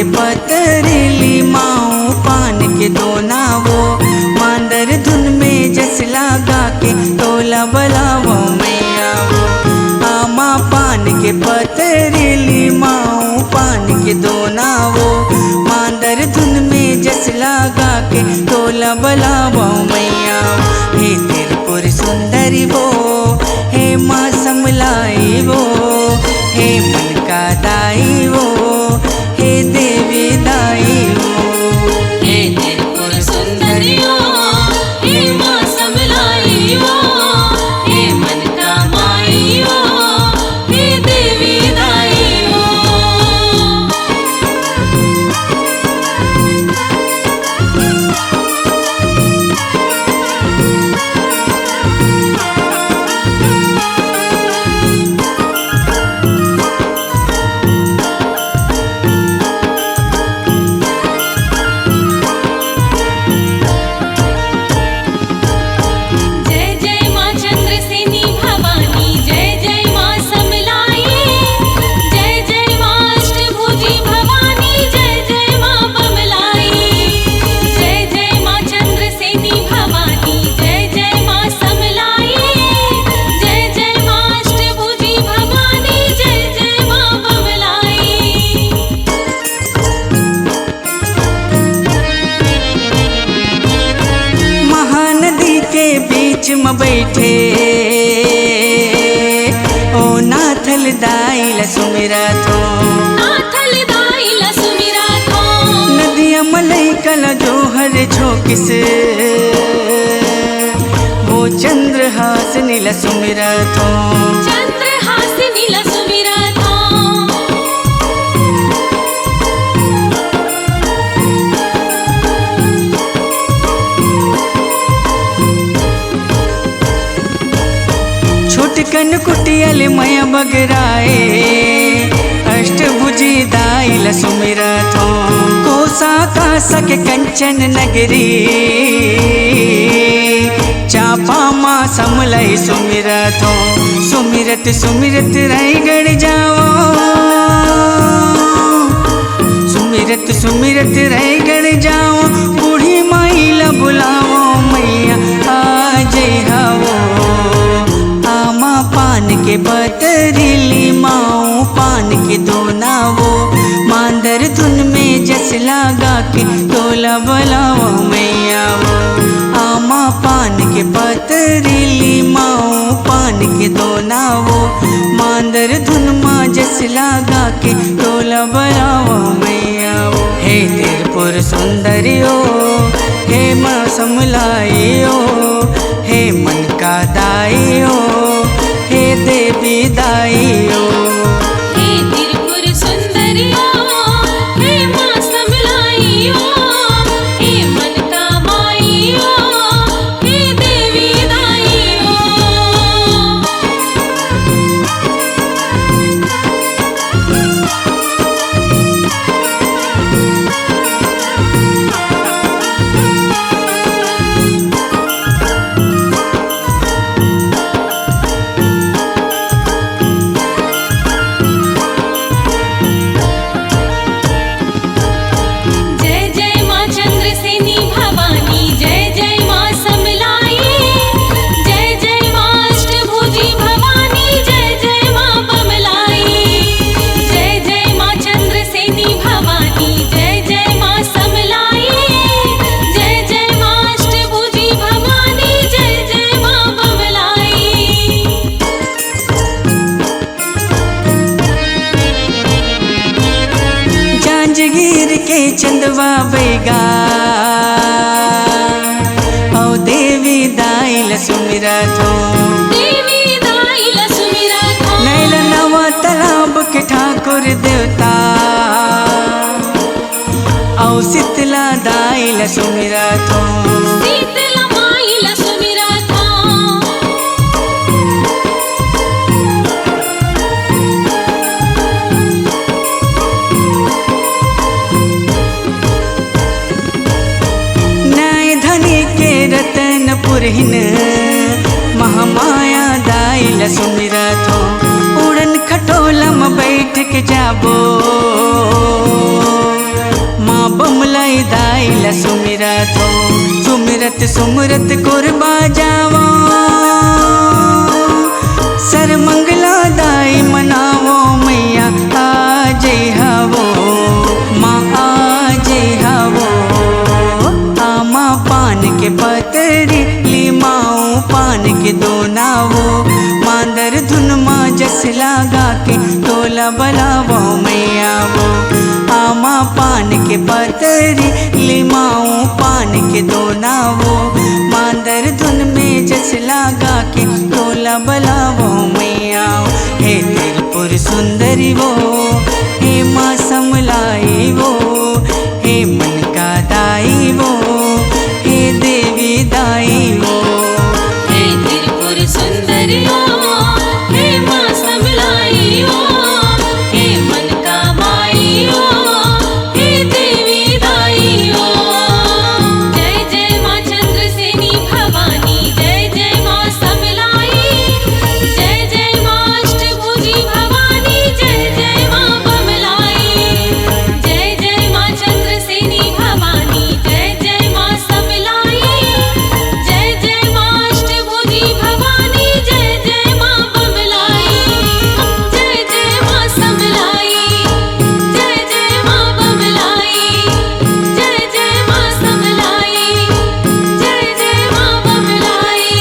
के पतरीली माऊ पान के दोनावो, मांदर धुन में जस लगा के तोला बलावो मैया वो। आमा पान के पतरीली माऊ पान के दोनावो, मांदर धुन में जस लगा के तोला बलावो मैया। हे त्रिपुर सुंदरी वो, हे माँ समलाई वो, हे मन का दाई वो, हे देवी दाई वो। हे त्रिपुर सुंदरी वो, हे माँ समलाई वो, हे मन का माई वो, हे देवी दाई वो। बीच में बैठे ओ नाथल दाइला सुमिरा थो, नाथल दाइला सुमिरा थो। नदिया मलई कला जोहर झोंकिस, वो चंद्रहास नीला सुमिरा थो, चंद्रहास नीला सुमिरा थो। छोटकन कुटियल मया बगराए, अष्टभुजी दाइला सुमिरा थो। कोसा कासा के कंचन नगरी, चापा माँ समलई सुमिरा थो। सुमिरत सुमिरत रायगढ़ जाओ, सुमिरत सुमिरत रायगढ़ जाओ, बूढ़ी माइला बुलाओ मैया आ जय हावो। आमा पान के पतरीली माऊ पान के दोनावो, मांदर धुन में जस लगा के तोला बलावो मैया वो। आमा पान के पतरीली माऊ पान के दोनावो, मांदर धुन में जस लगा के तोला बलावो मैया वो। हे त्रिपुर सुंदरियो, हे माँ समलाइयो, हे मन का दाइयो, हे देवी दाइयो। हे त्रिपुर सुंदरियो, हे माँ समलाइयो, हे मन का माइयो, हे देवी दाइयो। चंदवा बैगा औ देवी दाइला सुमिरा थो, देवी दाइला सुमिरा थो। नैल नवा तालाब के ठाकुर देवता औ शीतला दाइला सुमिरा थो, शीतला माइला सुमिरा थो। रतनपुरहिन महामाया दाइला सुमिरा थो। उड़न खटोला में बैठ के जाबो, मैया सुमिरत हो, सुमिरत सुमरत कुरबा जावो, सर मंगला दाई मनावो मैया आ जय हवो, माँ आ जय हवो। आमा पान के पतरी लीमाऊ पान के दोनावो, मांदर धुन माँ जस लगा के तोला बलावो मैया वो। आमा पान के पतरी लीमाऊ पान के दोनावो, मांदर धुन में जस लगा के तोला बलावो मैया। हे त्रिपुर सुंदरी वो, हे माँ समलाई वो, हे मन का दाई वो, हे देवी दाई वो। हे त्रिपुर सुंदरी हो, हे माँ समलाई हो, हे मन का माई हो, हे देवी दाई हो। जय जय माँ चंद्रसेनी भवानी, जय जय माँ समलाई, जय जय माँ अष्टभुजी भवानी, जय जय माँ बमलाई। जय जय माँ चंद्रसेनी भवानी, जय जय माँ समलाई, जय जय माँ अष्टभुजी भवानी, जय जय माँ बमलाई। जय जय माँ समलाई, जय जय माँ बमलाई, जय जय माँ समलाई, जय जय माँ बमलाई।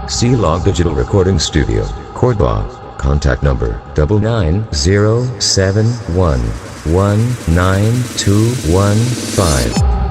C-Log Digital Recording Studio, Cordoba. Contact number 99071192115.